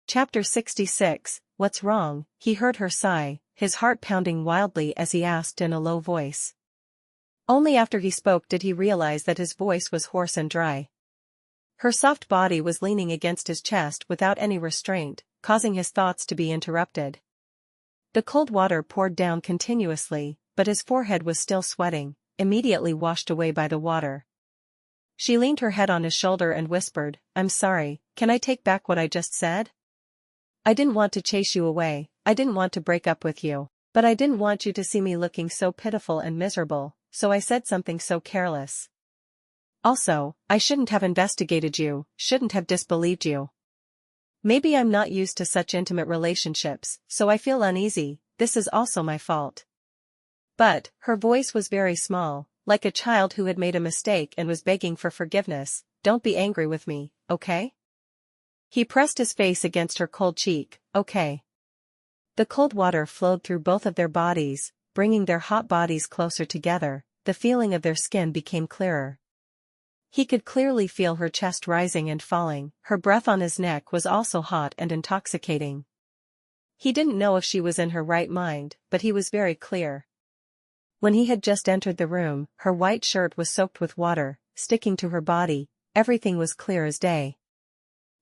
Chapter 66, What's wrong? He heard her sigh, his heart pounding wildly as he asked in a low voice. Only after he spoke did he realize that his voice was hoarse and dry. Her soft body was leaning against his chest without any restraint, causing his thoughts to be interrupted. The cold water poured down continuously, but his forehead was still sweating, immediately washed away by the water. She leaned her head on his shoulder and whispered, "I'm sorry, can I take back what I just said? I didn't want to chase you away, I didn't want to break up with you, but I didn't want you to see me looking so pitiful and miserable, so I said something so careless. Also, I shouldn't have investigated you, shouldn't have disbelieved you. Maybe I'm not used to such intimate relationships, so I feel uneasy, this is also my fault." But, her voice was very small, like a child who had made a mistake and was begging for forgiveness. "Don't be angry with me, okay?" He pressed his face against her cold cheek. "Okay." The cold water flowed through both of their bodies, bringing their hot bodies closer together. The feeling of their skin became clearer. He could clearly feel her chest rising and falling. Her breath on his neck was also hot and intoxicating. He didn't know if she was in her right mind, but he was very clear. When he had just entered the room, her white shirt was soaked with water, sticking to her body. Everything was clear as day.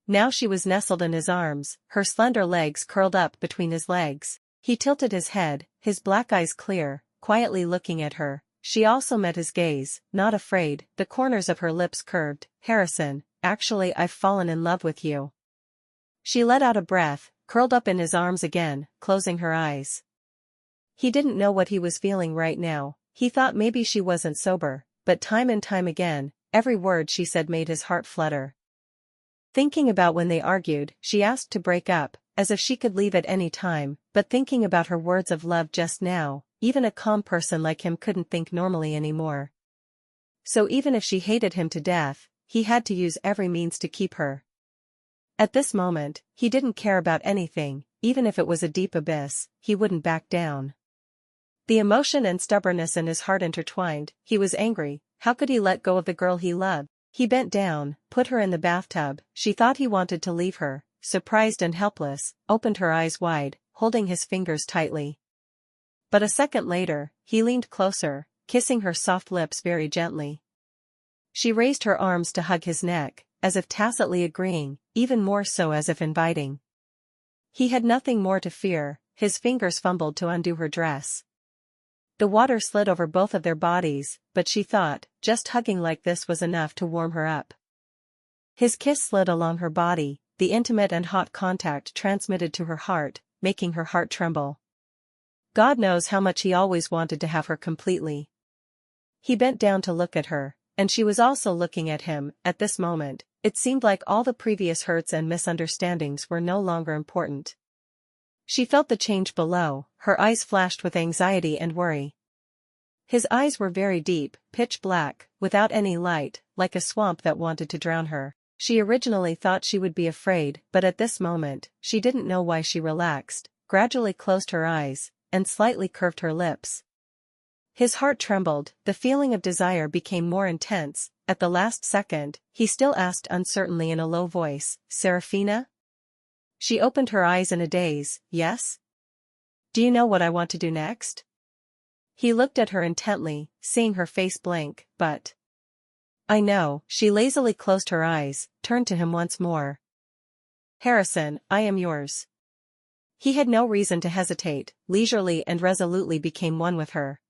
Now she was nestled in his arms, her slender legs curled up between his legs. He tilted his head, his black eyes clear, quietly looking at her. She also met his gaze, not afraid. The corners of her lips curved. "Harrison, actually I've fallen in love with you." She let out a breath, curled up in his arms again, closing her eyes. He didn't know what he was feeling right now. He thought maybe she wasn't sober, but time and time again, every word she said made his heart flutter. Thinking about when they argued, she asked to break up, as if she could leave at any time, but thinking about her words of love just now, even a calm person like him couldn't think normally anymore. So even if she hated him to death, he had to use every means to keep her. At this moment, he didn't care about anything, even if it was a deep abyss, he wouldn't back down. The emotion and stubbornness in his heart intertwined. He was angry. How could he let go of the girl he loved? He bent down, put her in the bathtub. She thought he wanted to leave her, surprised and helpless, opened her eyes wide, holding his fingers tightly. But a second later, he leaned closer, kissing her soft lips very gently. She raised her arms to hug his neck, as if tacitly agreeing, even more so as if inviting. He had nothing more to fear. His fingers fumbled to undo her dress. The water slid over both of their bodies, but she thought, just hugging like this was enough to warm her up. His kiss slid along her body, the intimate and hot contact transmitted to her heart, making her heart tremble. God knows how much he always wanted to have her completely. He bent down to look at her, and she was also looking at him. At this moment, it seemed like all the previous hurts and misunderstandings were no longer important. She felt the change below, her eyes flashed with anxiety and worry. His eyes were very deep, pitch black, without any light, like a swamp that wanted to drown her. She originally thought she would be afraid, but at this moment, she didn't know why. She relaxed, gradually closed her eyes, and slightly curved her lips. His heart trembled, the feeling of desire became more intense. At the last second, he still asked uncertainly in a low voice, "Serafina?" She opened her eyes in a daze. "Yes? Do you know what I want to do next?" He looked at her intently, seeing her face blank. "But I know." She lazily closed her eyes, turned to him once more. "Harrison, I am yours." He had no reason to hesitate, leisurely and resolutely became one with her.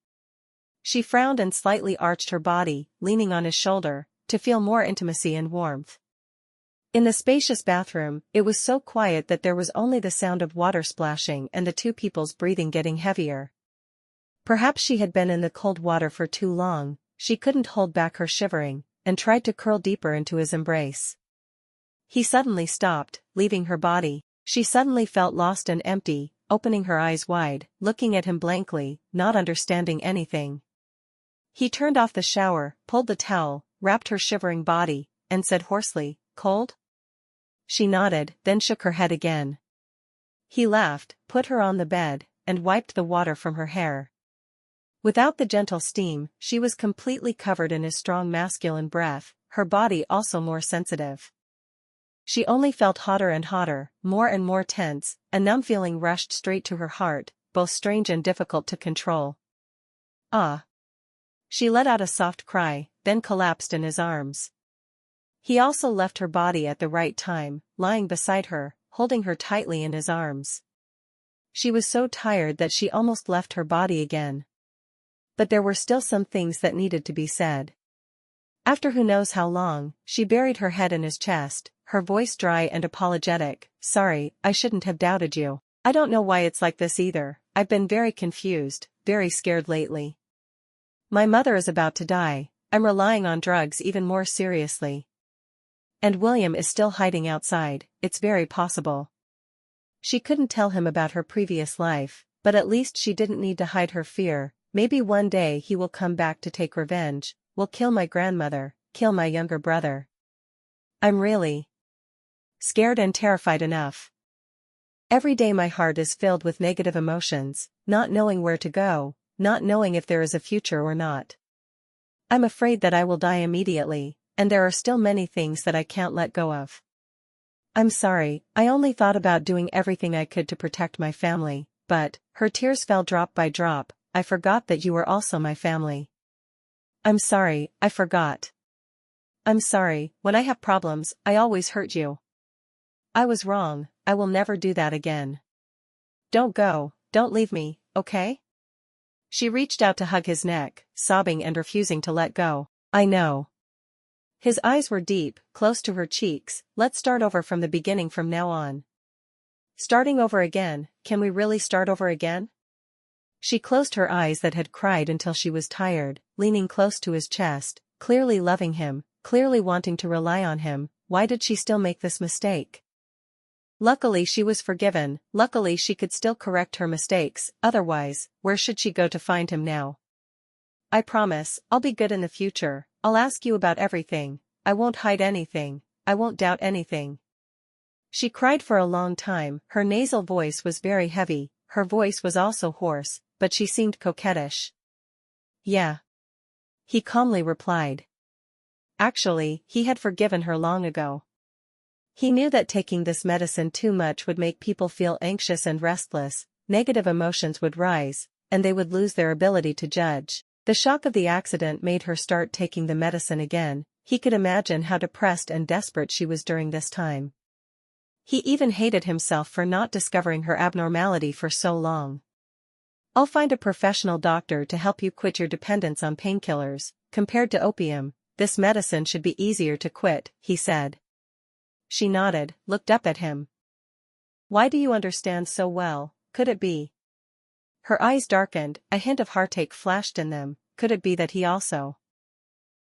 She frowned and slightly arched her body, leaning on his shoulder, to feel more intimacy and warmth. In the spacious bathroom, it was so quiet that there was only the sound of water splashing and the two people's breathing getting heavier. Perhaps she had been in the cold water for too long. She couldn't hold back her shivering, and tried to curl deeper into his embrace. He suddenly stopped, leaving her body. She suddenly felt lost and empty, opening her eyes wide, looking at him blankly, not understanding anything. He turned off the shower, pulled the towel, wrapped her shivering body, and said hoarsely, "Cold?" She nodded, then shook her head again. He laughed, put her on the bed, and wiped the water from her hair. Without the gentle steam, she was completely covered in his strong masculine breath, her body also more sensitive. She only felt hotter and hotter, more and more tense, a numb feeling rushed straight to her heart, both strange and difficult to control. Ah! She let out a soft cry, then collapsed in his arms. He also left her body at the right time, lying beside her, holding her tightly in his arms. She was so tired that she almost left her body again. But there were still some things that needed to be said. After who knows how long, she buried her head in his chest, her voice dry and apologetic. "Sorry, I shouldn't have doubted you. I don't know why it's like this either. I've been very confused, very scared lately. My mother is about to die. I'm relying on drugs even more seriously. And William is still hiding outside. It's very possible." She couldn't tell him about her previous life, but at least she didn't need to hide her fear. Maybe one day he will come back to take revenge, will kill my grandmother, kill my younger brother. I'm really scared and terrified enough. Every day my heart is filled with negative emotions, not knowing where to go, not knowing if there is a future or not. I'm afraid that I will die immediately, and there are still many things that I can't let go of. I'm sorry, I only thought about doing everything I could to protect my family, but, her tears fell drop by drop, I forgot that you were also my family. I'm sorry, I forgot. I'm sorry, when I have problems, I always hurt you. I was wrong, I will never do that again. Don't go, don't leave me, okay? She reached out to hug his neck, sobbing and refusing to let go. I know. His eyes were deep, close to her cheeks. Let's start over from the beginning from now on. Starting over again, can we really start over again? She closed her eyes that had cried until she was tired, leaning close to his chest, clearly loving him, clearly wanting to rely on him. Why did she still make this mistake? Luckily she was forgiven, luckily she could still correct her mistakes, otherwise, where should she go to find him now? I promise, I'll be good in the future, I'll ask you about everything, I won't hide anything, I won't doubt anything. She cried for a long time, her nasal voice was very heavy, her voice was also hoarse, but she seemed coquettish. Yeah. He calmly replied. Actually, he had forgiven her long ago. He knew that taking this medicine too much would make people feel anxious and restless, negative emotions would rise, and they would lose their ability to judge. The shock of the accident made her start taking the medicine again. He could imagine how depressed and desperate she was during this time. He even hated himself for not discovering her abnormality for so long. I'll find a professional doctor to help you quit your dependence on painkillers. Compared to opium, this medicine should be easier to quit, he said. She nodded, looked up at him. Why do you understand so well? Could it be? Her eyes darkened, a hint of heartache flashed in them. Could it be that he also?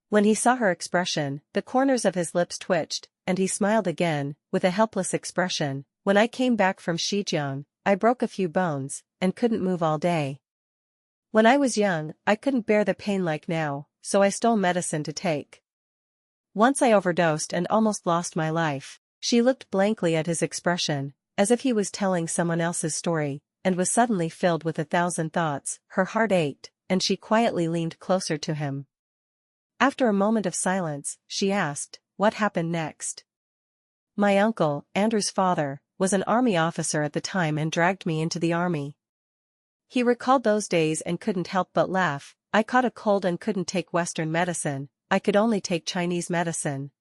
When he saw her expression, the corners of his lips twitched, and he smiled again, with a helpless expression. When I came back from Shijiang, I broke a few bones, and couldn't move all day. When I was young, I couldn't bear the pain like now, so I stole medicine to take. Once I overdosed and almost lost my life. She looked blankly at his expression, as if he was telling someone else's story, and was suddenly filled with 1,000 thoughts. Her heart ached, and she quietly leaned closer to him. After a moment of silence, she asked, what happened next? My uncle, Andrew's father, was an army officer at the time and dragged me into the army. He recalled those days and couldn't help but laugh. I caught a cold and couldn't take Western medicine, I could only take Chinese medicine.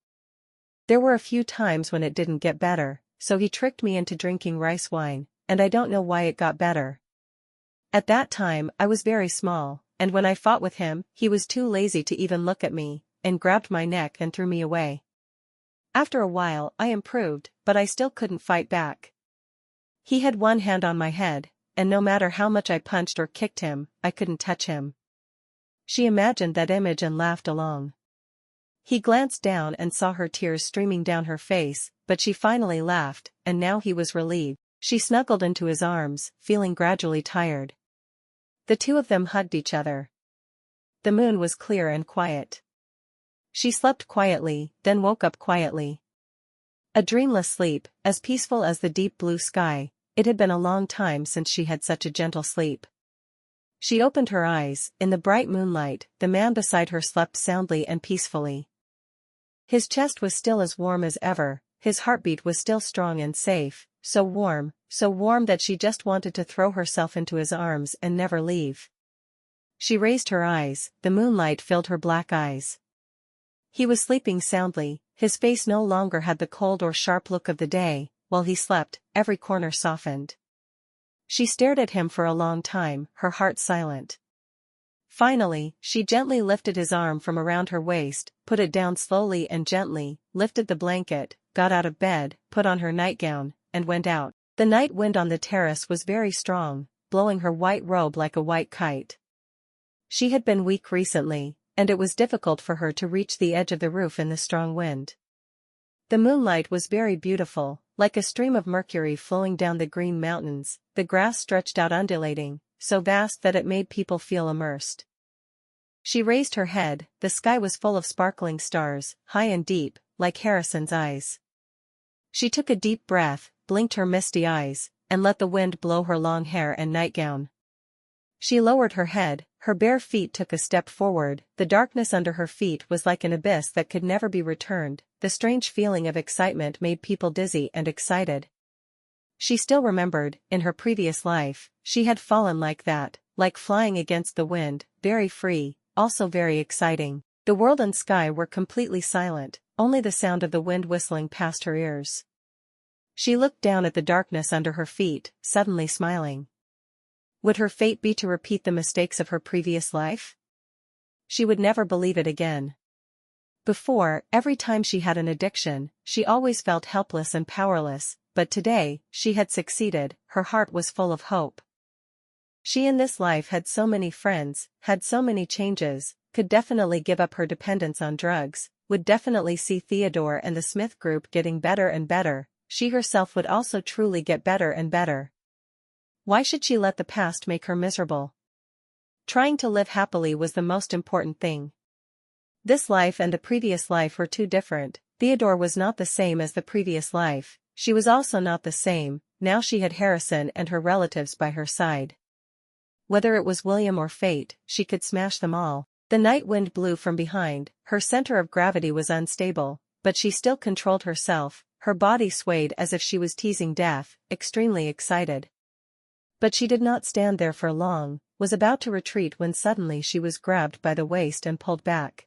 There were a few times when it didn't get better, so he tricked me into drinking rice wine, and I don't know why it got better. At that time I was very small, and when I fought with him, he was too lazy to even look at me, and grabbed my neck and threw me away. After a while I improved, but I still couldn't fight back. He had one hand on my head, and no matter how much I punched or kicked him, I couldn't touch him. She imagined that image and laughed along. He glanced down and saw her tears streaming down her face, but she finally laughed, and now he was relieved. She snuggled into his arms, feeling gradually tired. The two of them hugged each other. The moon was clear and quiet. She slept quietly, then woke up quietly. A dreamless sleep, as peaceful as the deep blue sky. It had been a long time since she had such a gentle sleep. She opened her eyes. In the bright moonlight, the man beside her slept soundly and peacefully. His chest was still as warm as ever, his heartbeat was still strong and safe, so warm that she just wanted to throw herself into his arms and never leave. She raised her eyes, the moonlight filled her black eyes. He was sleeping soundly, his face no longer had the cold or sharp look of the day. While he slept, every corner softened. She stared at him for a long time, her heart silent. Finally, she gently lifted his arm from around her waist, put it down slowly and gently, lifted the blanket, got out of bed, put on her nightgown, and went out. The night wind on the terrace was very strong, blowing her white robe like a white kite. She had been weak recently, and it was difficult for her to reach the edge of the roof in the strong wind. The moonlight was very beautiful, like a stream of mercury flowing down the green mountains, the grass stretched out undulating, so vast that it made people feel immersed. She raised her head, the sky was full of sparkling stars, high and deep, like Harrison's eyes. She took a deep breath, blinked her misty eyes, and let the wind blow her long hair and nightgown. She lowered her head, her bare feet took a step forward, the darkness under her feet was like an abyss that could never be returned, the strange feeling of excitement made people dizzy and excited. She still remembered, in her previous life, she had fallen like that, like flying against the wind, very free, also very exciting. The world and sky were completely silent, only the sound of the wind whistling past her ears. She looked down at the darkness under her feet, suddenly smiling. Would her fate be to repeat the mistakes of her previous life? She would never believe it again. Before, every time she had an addiction, she always felt helpless and powerless, but today, she had succeeded, her heart was full of hope. She in this life had so many friends, had so many changes, could definitely give up her dependence on drugs, would definitely see Theodore and the Smith group getting better and better, she herself would also truly get better and better. Why should she let the past make her miserable? Trying to live happily was the most important thing. This life and the previous life were too different. Theodore was not the same as the previous life, she was also not the same, now she had Harrison and her relatives by her side. Whether it was William or fate, she could smash them all. The night wind blew from behind, her center of gravity was unstable, but she still controlled herself, her body swayed as if she was teasing death, extremely excited. But she did not stand there for long, was about to retreat when suddenly she was grabbed by the waist and pulled back.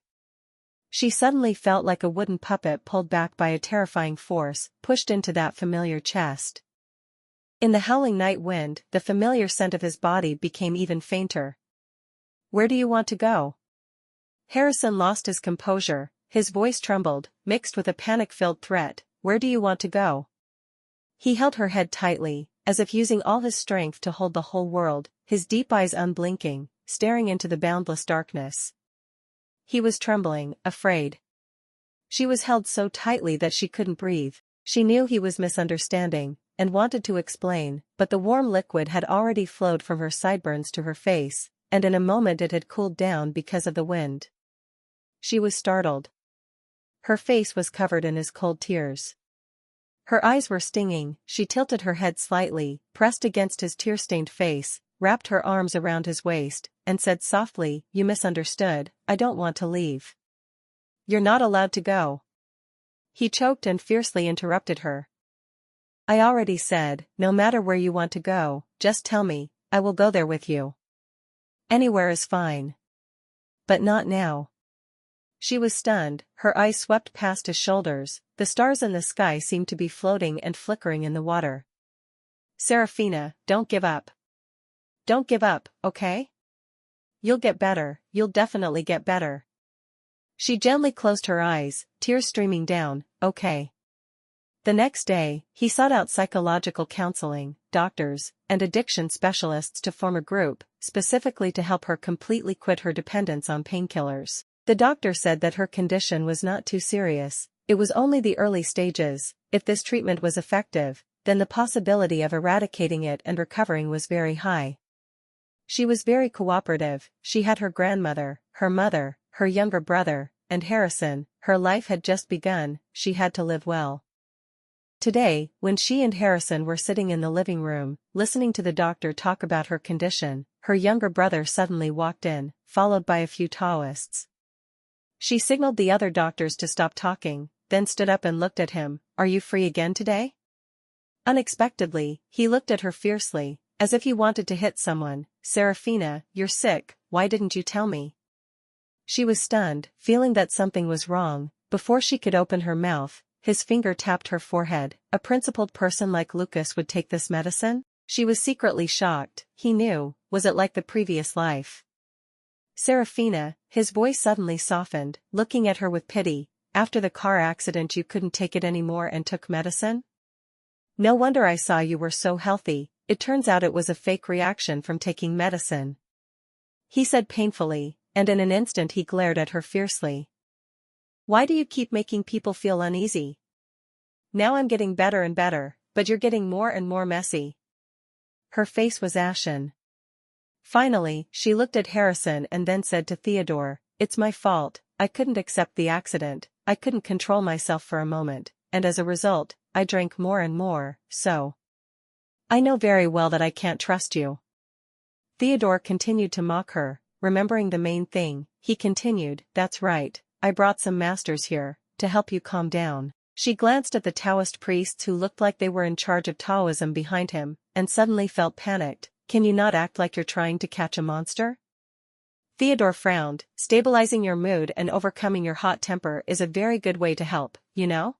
She suddenly felt like a wooden puppet pulled back by a terrifying force, pushed into that familiar chest. In the howling night wind, the familiar scent of his body became even fainter. "Where do you want to go?" Harrison lost his composure, his voice trembled, mixed with a panic-filled threat. "Where do you want to go?" He held her head tightly, as if using all his strength to hold the whole world, his deep eyes unblinking, staring into the boundless darkness. He was trembling, afraid. She was held so tightly that she couldn't breathe. She knew he was misunderstanding, and wanted to explain, but the warm liquid had already flowed from her sideburns to her face, and in a moment it had cooled down because of the wind. She was startled. Her face was covered in his cold tears. Her eyes were stinging, she tilted her head slightly, pressed against his tear-stained face, wrapped her arms around his waist, and said softly, "You misunderstood, I don't want to leave." "You're not allowed to go." He choked and fiercely interrupted her. "I already said, no matter where you want to go, just tell me, I will go there with you. Anywhere is fine. But not now." She was stunned, her eyes swept past his shoulders, the stars in the sky seemed to be floating and flickering in the water. "Serafina, don't give up. Don't give up, okay? You'll get better, you'll definitely get better." She gently closed her eyes, tears streaming down. "Okay." The next day, he sought out psychological counseling, doctors, and addiction specialists to form a group, specifically to help her completely quit her dependence on painkillers. The doctor said that her condition was not too serious, it was only the early stages. If this treatment was effective, then the possibility of eradicating it and recovering was very high. She was very cooperative, she had her grandmother, her mother, her younger brother, and Harrison. Her life had just begun, she had to live well. Today, when she and Harrison were sitting in the living room, listening to the doctor talk about her condition, her younger brother suddenly walked in, followed by a few Taoists. She signaled the other doctors to stop talking, then stood up and looked at him. Are you free again today? Unexpectedly, he looked at her fiercely, as if he wanted to hit someone. Serafina, you're sick, why didn't you tell me? She was stunned, feeling that something was wrong. Before she could open her mouth, his finger tapped her forehead. A principled person like Lucas would take this medicine? She was secretly shocked. He knew, was it like the previous life? Serafina, his voice suddenly softened, looking at her with pity. After the car accident you couldn't take it anymore and took medicine? No wonder I saw you were so healthy. It turns out it was a fake reaction from taking medicine, he said painfully, and in an instant he glared at her fiercely. Why do you keep making people feel uneasy? Now I'm getting better and better, but you're getting more and more messy. Her face was ashen. Finally, she looked at Harrison and then said to Theodore, it's my fault, I couldn't accept the accident, I couldn't control myself for a moment, and as a result, I drank more and more, so. I know very well that I can't trust you. Theodore continued to mock her, remembering the main thing. He continued, that's right, I brought some masters here, to help you calm down. She glanced at the Taoist priests who looked like they were in charge of Taoism behind him, and suddenly felt panicked. Can you not act like you're trying to catch a monster? Theodore frowned. Stabilizing your mood and overcoming your hot temper is a very good way to help, you know?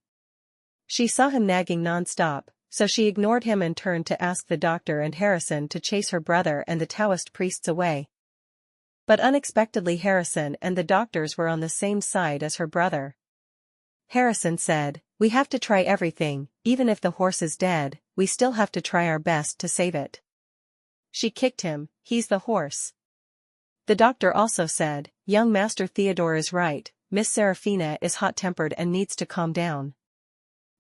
She saw him nagging non-stop, so she ignored him and turned to ask the doctor and Harrison to chase her brother and the Taoist priests away. But unexpectedly Harrison and the doctors were on the same side as her brother. Harrison said, we have to try everything, even if the horse is dead, we still have to try our best to save it. She kicked him, he's the horse. The doctor also said, young Master Theodore is right, Miss Serafina is hot-tempered and needs to calm down.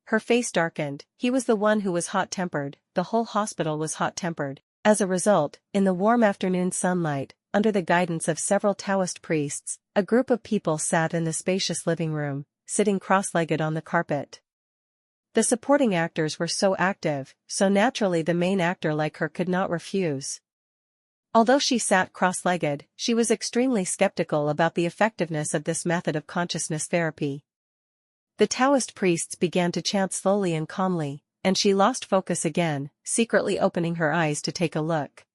Her face darkened. He was the one who was hot-tempered, the whole hospital was hot-tempered. As a result, in the warm afternoon sunlight, under the guidance of several Taoist priests, a group of people sat in the spacious living room, sitting cross-legged on the carpet. The supporting actors were so active, so naturally the main actor like her could not refuse. Although she sat cross-legged, she was extremely skeptical about the effectiveness of this method of consciousness therapy. The Taoist priests began to chant slowly and calmly, and she lost focus again, secretly opening her eyes to take a look.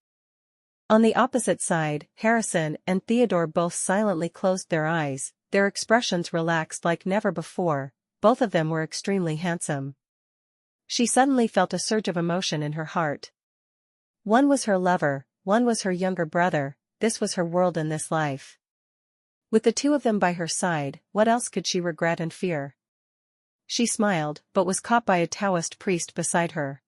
On the opposite side, Harrison and Theodore both silently closed their eyes, their expressions relaxed like never before. Both of them were extremely handsome. She suddenly felt a surge of emotion in her heart. One was her lover, one was her younger brother, this was her world in this life. With the two of them by her side, what else could she regret and fear? She smiled, but was caught by a Taoist priest beside her.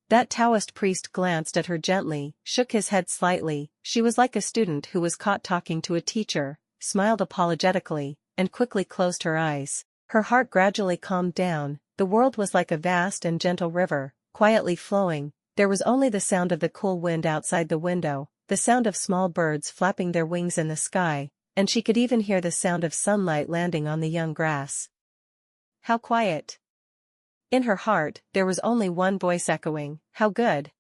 That Taoist priest glanced at her gently, shook his head slightly. She was like a student who was caught talking to a teacher, smiled apologetically, and quickly closed her eyes. Her heart gradually calmed down. The world was like a vast and gentle river, quietly flowing. There was only the sound of the cool wind outside the window, the sound of small birds flapping their wings in the sky, and she could even hear the sound of sunlight landing on the young grass. How quiet! In her heart, there was only one voice echoing, how good!